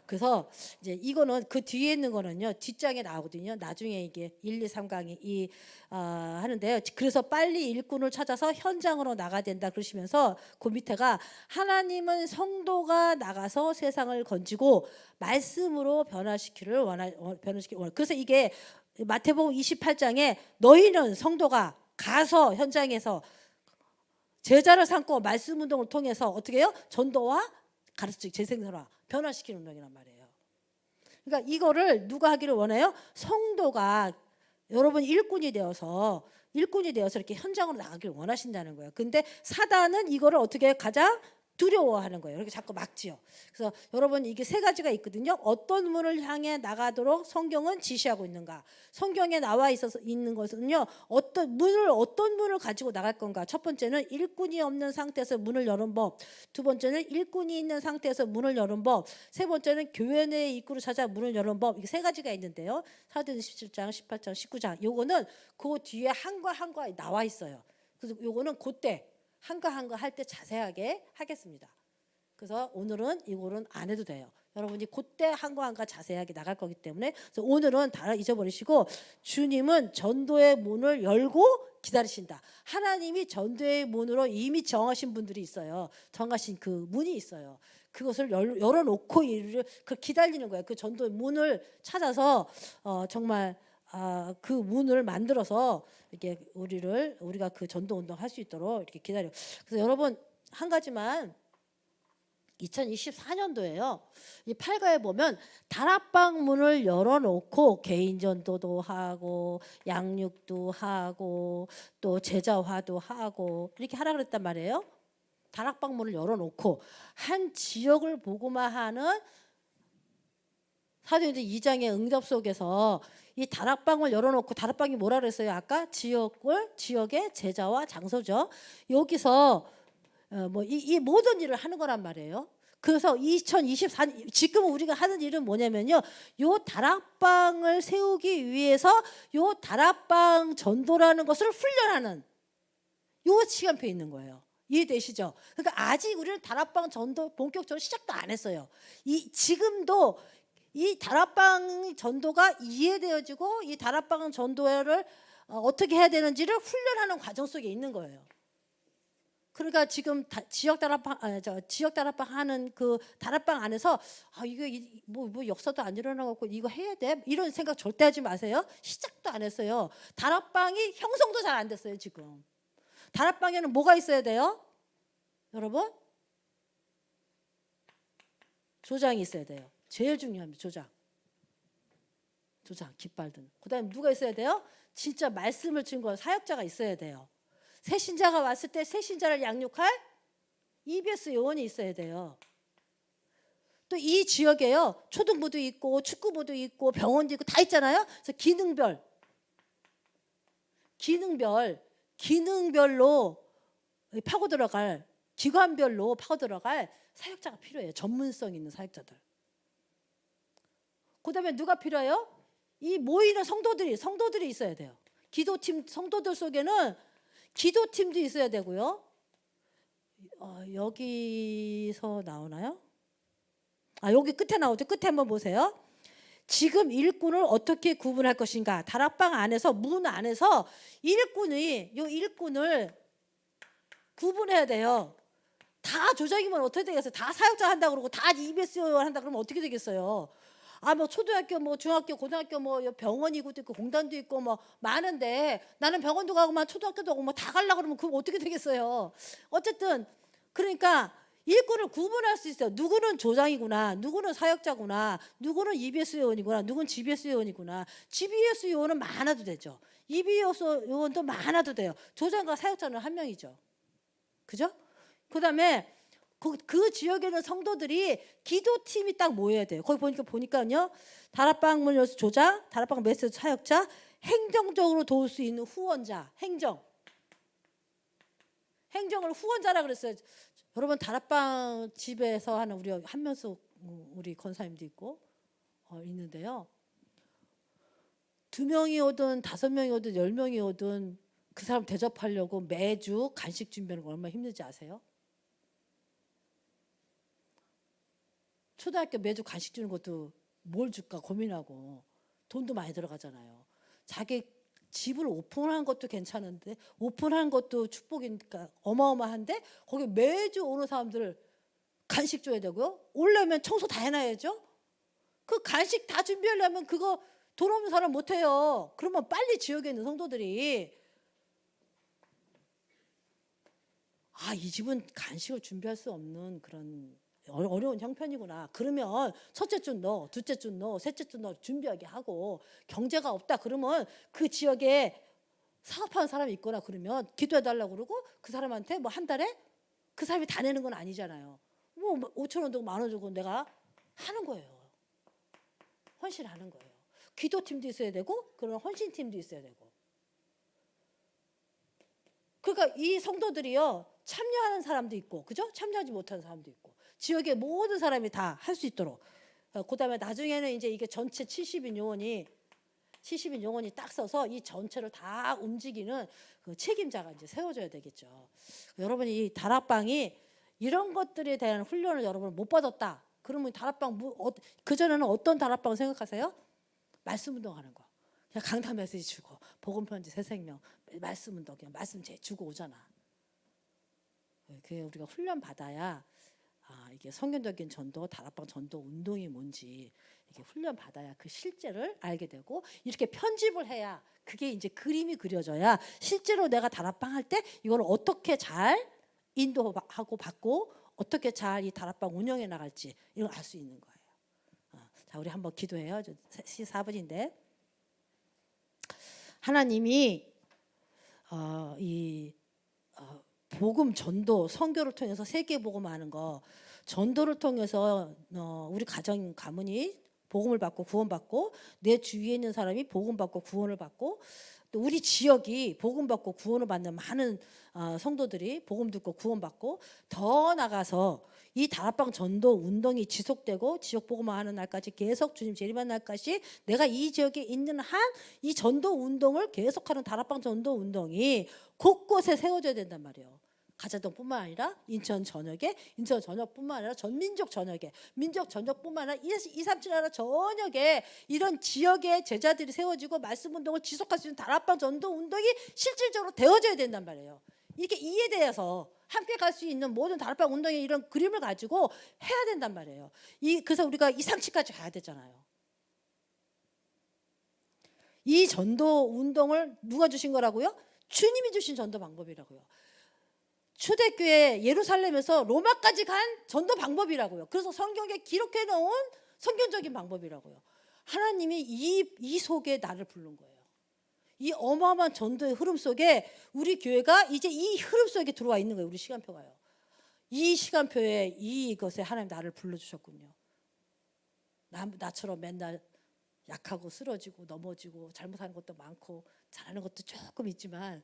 그래서 이제 이거는 그 뒤에 있는 거는요 뒷장에 나오거든요. 나중에 이게 1, 2, 3강이 하는데요. 그래서 빨리 일꾼을 찾아서 현장으로 나가야 된다 그러시면서 그 밑에가 하나님은 성도가 나가서 세상을 건지고 말씀으로 변화시키기를 원하. 그래서 이게 마태복음 28장에 너희는 성도가 가서 현장에서 제자를 삼고 말씀 운동을 통해서 어떻게 해요? 전도와 가르치기 재생산화 변화시키는 운동이란 말이에요. 그러니까 이거를 누가 하기를 원해요? 성도가 여러분 일꾼이 되어서 이렇게 현장으로 나가기를 원하신다는 거예요. 근데 사단은 이거를 어떻게 가장 두려워하는 거예요. 이렇게 자꾸 막지요. 그래서 여러분 이게 세 가지가 있거든요. 어떤 문을 향해 나가도록 성경은 지시하고 있는가? 성경에 나와 있어서 있는 것은요. 어떤 문을 가지고 나갈 건가? 첫 번째는 일꾼이 없는 상태에서 문을 여는 법. 두 번째는 일꾼이 있는 상태에서 문을 여는 법. 세 번째는 교회 내 입구를 찾아 문을 여는 법. 이게 세 가지가 있는데요. 사도행전 17장, 18장, 19장. 요거는 그 뒤에 한과 나와 있어요. 그래서 요거는 그때 한가 할 때 자세하게 하겠습니다. 그래서 오늘은 이거는 안 해도 돼요. 여러분이 그때 한가 자세하게 나갈 거기 때문에 그래서 오늘은 다 잊어버리시고 주님은 전도의 문을 열고 기다리신다. 하나님이 전도의 문으로 이미 정하신 분들이 있어요. 정하신 그 문이 있어요. 그것을 열어놓고 그 기다리는 거예요. 그 전도의 문을 찾아서 정말 그 문을 만들어서 이렇게 우리가 그 전도 운동 할 수 있도록 이렇게 기다려. 그래서 여러분 한 가지만 2024년도에요. 이 8가에 보면 다락방 문을 열어놓고 개인 전도도 하고 양육도 하고 또 제자화도 하고 이렇게 하라 그랬단 말이에요. 다락방 문을 열어놓고 한 지역을 보고만 하는 사도행전 2장의 응답 속에서 이 다락방을 열어놓고, 다락방이 뭐라 그랬어요? 아까 지역의 제자와 장소죠. 여기서 이 모든 일을 하는 거란 말이에요. 그래서 2024년 지금 우리가 하는 일은 뭐냐면요, 요 다락방을 세우기 위해서 요 다락방 전도라는 것을 훈련하는 요 시간표에 있는 거예요. 이해되시죠? 그러니까 아직 우리는 다락방 전도 본격적으로 시작도 안 했어요. 지금도 이 다락방 전도가 이해되어지고 이 다락방 전도를 어떻게 해야 되는지를 훈련하는 과정 속에 있는 거예요. 그러니까 지금 지역 다락방 하는 그 다락방 안에서 이거 뭐 역사도 안 일어나고 이거 해야 돼, 이런 생각 절대 하지 마세요. 시작도 안 했어요. 다락방이 형성도 잘 안 됐어요. 지금 다락방에는 뭐가 있어야 돼요? 여러분, 조장이 있어야 돼요. 제일 중요합니다. 조장 깃발든. 그다음에 누가 있어야 돼요? 진짜 말씀을 증거한 사역자가 있어야 돼요. 새신자가 왔을 때 새신자를 양육할 EBS 요원이 있어야 돼요. 또 이 지역에요, 초등부도 있고 축구부도 있고 병원도 있고 다 있잖아요. 그래서 기능별로 파고 들어갈, 기관별로 파고 들어갈 사역자가 필요해요. 전문성 있는 사역자들. 그다음에 누가 필요해요? 이 모이는 성도들이 있어야 돼요. 기도팀, 성도들 속에는 기도팀도 있어야 되고요. 여기서 나오나요? 여기 끝에 나오죠. 끝에 한번 보세요. 지금 일꾼을 어떻게 구분할 것인가? 다락방 안에서, 문 안에서 일꾼을 구분해야 돼요. 다 조장이면 어떻게 되겠어요? 다 사역자 한다 그러고 다 EBS 요원 한다 그러면 어떻게 되겠어요? 뭐 초등학교, 뭐 중학교, 고등학교, 뭐 병원이고 있고 공단도 있고 뭐 많은데 나는 병원도 가고 막 초등학교도 가고 뭐 다 가려고 그러면 그럼 어떻게 되겠어요? 어쨌든 그러니까 일꾼을 구분할 수 있어요. 누구는 조장이구나, 누구는 사역자구나, 누구는 EBS 요원이구나, 누구는 GBS 요원이구나. GBS 요원은 많아도 되죠. EBS 요원도 많아도 돼요. 조장과 사역자는 한 명이죠. 그죠? 그다음에 그 지역에는 성도들이 기도팀이 딱 모여야 돼요. 거기 보니까요, 다락방 문 열어서 조장, 다락방 메시지 사역자, 행정적으로 도울 수 있는 후원자, 행정을 후원자라 그랬어요. 여러분, 다락방 집에서 하는 우리 한면숙 우리 권사님도 있고 있는데요. 2명이 오든 5명이 오든 10명이 오든 그 사람 대접하려고 매주 간식 준비하는 거 얼마나 힘든지 아세요? 초등학교 매주 간식 주는 것도 뭘 줄까 고민하고 돈도 많이 들어가잖아요. 자기 집을 오픈한 것도 괜찮은데, 오픈한 것도 축복이니까 어마어마한데 거기 매주 오는 사람들 간식 줘야 되고요. 오려면 청소 다 해놔야죠. 그 간식 다 준비하려면 그거 돈 없는 사람 못해요. 그러면 빨리 지역에 있는 성도들이 이 집은 간식을 준비할 수 없는 그런 어려운 형편이구나. 그러면 첫째 주 넣어, 둘째 주 넣어, 셋째 주 넣어 준비하게 하고, 경제가 없다 그러면 그 지역에 사업하는 사람이 있거나 그러면 기도해달라고 그러고 그 사람한테 뭐 한 달에 그 사람이 다 내는 건 아니잖아요. 뭐 5천 원 주고 10,000원 주고 내가 하는 거예요. 헌신하는 거예요. 기도팀도 있어야 되고 그런 헌신팀도 있어야 되고. 그러니까 이 성도들이요, 참여하는 사람도 있고, 그죠? 참여하지 못하는 사람도 있고, 지역의 모든 사람이 다 할 수 있도록. 그다음에 나중에는 이제 이게 전체 70인 요원이 딱 서서 이 전체를 다 움직이는 그 책임자가 이제 세워져야 되겠죠. 여러분이 이 다락방이 이런 것들에 대한 훈련을 여러분 못 받았다. 그러면 다락방 그 전에는 어떤 다락방을 생각하세요? 말씀 운동하는 거. 그냥 강단 메시지 주고 복음 편지 새생명 말씀 운동 그냥 말씀 주고 오잖아. 그게 우리가 훈련 받아야 이게 성경적인 전도, 다락방 전도 운동이 뭔지 이게 훈련 받아야 그 실제를 알게 되고, 이렇게 편집을 해야 그게 이제 그림이 그려져야 실제로 내가 다락방 할 때 이걸 어떻게 잘 인도하고 받고 어떻게 잘 이 다락방 운영해 나갈지 이걸 알 수 있는 거예요. 자, 우리 한번 기도해요. 4분인데 하나님이 이 복음 전도 선교를 통해서 세계 복음하는 거 전도를 통해서 우리 가정 가문이 복음을 받고 구원받고 내 주위에 있는 사람이 복음 받고 구원을 받고 또 우리 지역이 복음 받고 구원을 받는 많은 성도들이 복음 듣고 구원받고 더 나가서 이 다락방 전도 운동이 지속되고 지역 복음화하는 날까지 계속 주님 재림하는 날까지 내가 이 지역에 있는 한 이 전도 운동을 계속하는 다락방 전도 운동이 곳곳에 세워져야 된단 말이에요. 가자동뿐만 아니라 인천 전역뿐만 아니라 전민족 전역에 민족 전역뿐만 아니라 237 나라 전역에 이런 지역의 제자들이 세워지고 말씀 운동을 지속할 수 있는 다락방 전도 운동이 실질적으로 되어져야 된단 말이에요. 이게 이해되어서 함께 갈 수 있는 모든 다락방 운동의 이런 그림을 가지고 해야 된단 말이에요. 그래서 우리가 237까지 가야 되잖아요. 이 전도 운동을 누가 주신 거라고요? 주님이 주신 전도 방법이라고요. 초대교회 예루살렘에서 로마까지 간 전도 방법이라고요. 그래서 성경에 기록해 놓은 성경적인 방법이라고요. 하나님이 이 속에 나를 부른 거예요. 이 어마어마한 전도의 흐름 속에 우리 교회가 이제 이 흐름 속에 들어와 있는 거예요. 우리 시간표가요. 이 시간표에 이것에 하나님 나를 불러주셨군요. 나처럼 맨날 약하고 쓰러지고 넘어지고 잘못하는 것도 많고 잘하는 것도 조금 있지만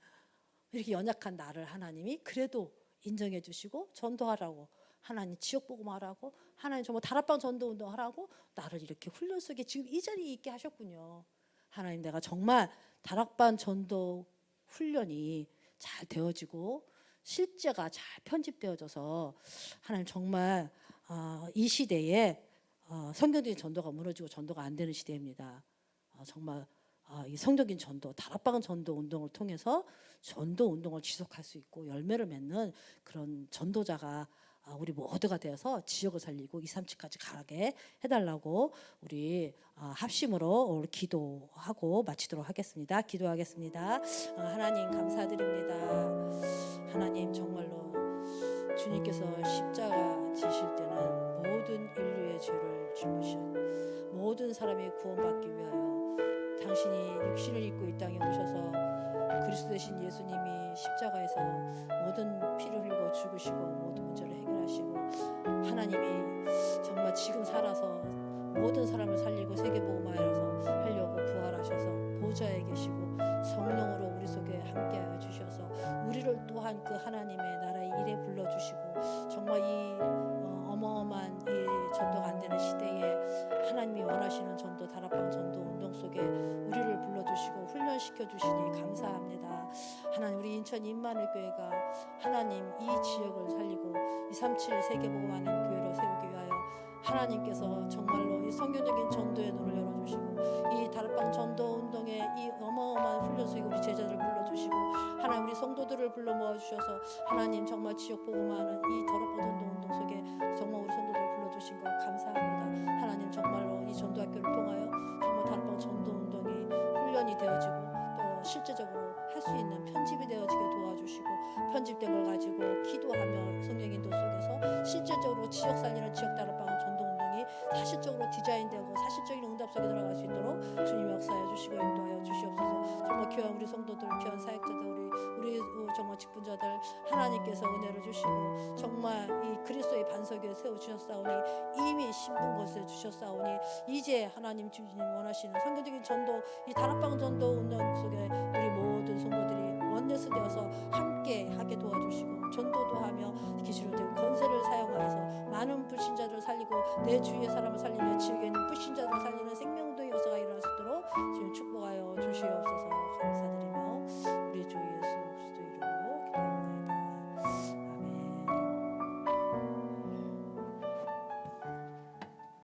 이렇게 연약한 나를 하나님이 그래도 인정해 주시고 전도하라고 하나님 지역 복음하라고 하나님 정말 다락방 전도 운동하라고 나를 이렇게 훈련 속에 지금 이 자리에 있게 하셨군요. 하나님 내가 정말 다락방 전도 훈련이 잘 되어지고 실제가 잘 편집되어져서 하나님 정말 이 시대에 성경적인 전도가 무너지고 전도가 안 되는 시대입니다. 정말 이 성경적인 전도, 다락방 전도 운동을 통해서 전도 운동을 지속할 수 있고 열매를 맺는 그런 전도자가 우리 모두가 되어서 지역을 살리고 237까지 가게 해달라고 우리 합심으로 오늘 기도하고 마치도록 하겠습니다. 기도하겠습니다. 하나님 감사드립니다. 하나님 정말로 주님께서 십자가 지실 때는 모든 인류의 죄를 짊으신 모든 사람이 구원받기 위하여 당신이 육신을 입고 이 땅에 오셔서 그리스도 되신 예수님이 십자가에서 모든 피를 흘리고 죽으시고 모든 문제를 해결하시고 하나님이 정말 지금 살아서 모든 사람을 살리고 세계복음화해서 하려고 부활하셔서 보좌에 계시고 성령으로 우리 속에 함께하여 주셔서 우리를 또한 그 하나님의 나라의 일에 불러주시고 정말 이 어마어마한 이 전도가 안 되는 시대에 하나님이 원하시는 전도 다락방 전도 운동 속에 우리를 불러주시고 훈련시켜 주시니 감사합니다. 하나님 우리 인천 임마누엘교회가 하나님 이 지역을 살리고 237 세계복음하는 교회로 세우기 위하여 하나님께서 정말로 이 성경적인 전도의 눈을 열어주시고 이 다락방 전도 운동의 이 어마어마한 훈련 속에 우리 제자들을 불러주시고 하나님 우리 성도들을 불러 모아주셔서 하나님 정말 지역 복음하는 이 다락방 전도 운동 속에 정말 우리 성도들을 불러주신 것 감사합니다. 하나님 정말로 이 전도학교를 통하여 정말 다락방 전도 운동이 훈련이 되어지고 또 실제적으로 할 수 있는 편집이 되어지게 도와주시고 편집된 걸 가지고 기도하며 성경 인도 속에서 실제적으로 지역 살리는 지역 다락방 전도 운동이 사실적으로 디자인되고 사실적인 응답 속에 들어갈 수 있도록 주님 역사해 주시고 인도하여 주시옵소서. 정말 귀한 우리 성도들 귀한 사역자들 우리 정말 직분자들 하나님께서 은혜를 주시고 정말 이 그리스도의 반석 위에 세워주셨사오니 이미 신분 것을 주셨사오니 이제 하나님 주님 원하시는 성경적인 전도 이 다락방 전도 운동 속에 우리 모든 성도들이 원네스 되어서 함께 하게 도와주시고 전도도 하며 기술을 되고 건세를 사용하여서 많은 불신자들을 살리고 내 주위의 사람을 살리고